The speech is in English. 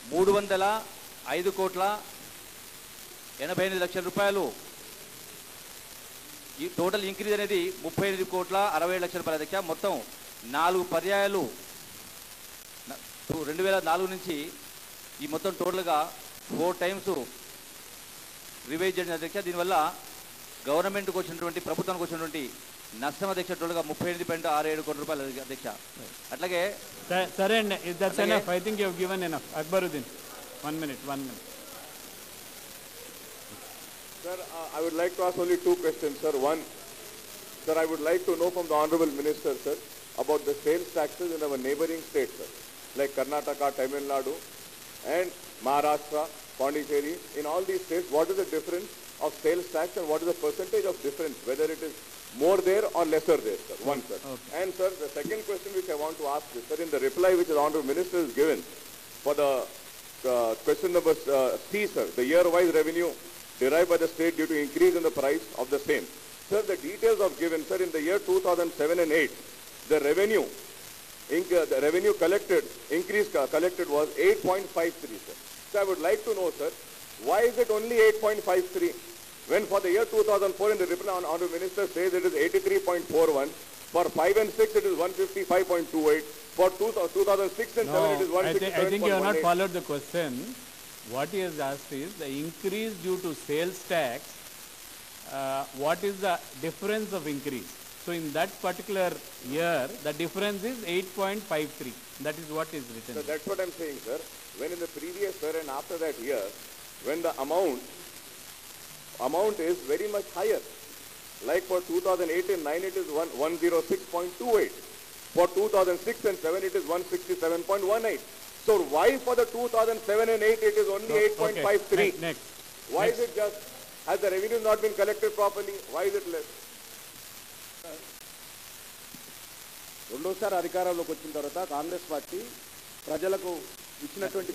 305,88 రూపాయలు. ఈ total increase అనేది 38,67 రూపాయల అధ్యక్ష. మొత్తం 4 పర్యాయాలు 2004 నుంచి ఈ మొత్తం టోటల్గా 4 టైమ్స్ రివైజ్ చేసిన అధ్యక్ష. దీనివల్ల గవర్నమెంట్కి వచ్చినటువంటి ప్రభుత్వానికి వచ్చినటువంటి నష్టం అధ్యక్ష టోటల్గా 38.67 కోట్ల రూపాయలు అధ్యక్ష. అట్లాగే సరే అండి, that's enough. I think you have given enough. Akbaruddin 1 minute. Sir, I would like to ask only 2 questions, sir. One, sir, I would like to know from the Honorable Minister, sir, about the sales taxes in our neighboring states, sir, like Karnataka, Tamil Nadu, and Maharashtra, Pondicherry. In all these states, what is the difference of sales tax and what is the percentage of difference, whether it is more there or lesser there, sir? One, sir. Okay. And, sir, the second question which I want to ask is, sir, in the reply which the Honorable Minister has given for the question number C, sir, the year-wise revenue derived by the state due to increase in the price of the same. Sir, the details of given, sir, in the year 2007 and 8, the revenue collected was 8.53, sir. So I would like to know, sir, why is it only 8.53? When for the year 2004 in the reply Honorable Minister says it is 83.41, for 5 and 6 it is 155.28, for 2006 and 7 it is 167.18. I think you have not followed the question. What he has asked is the increase due to sales tax, what is the difference of increase? So in that particular year, the difference is 8.53. That is what is written. So that's what I'm saying, sir. When in the previous year and after that year, when the amount is very much higher, like for 2008 and 9 it is 106.28. For 2006 and 7 it is 167.18. So why for the 2007 and 8 it is only 8.53? Okay. Next. Why is it just, has the revenue not been collected properly? Why is it less? రెండోసారి అధికారంలోకి వచ్చిన తర్వాత Congress party ప్రజలకు ఇచ్చినటువంటి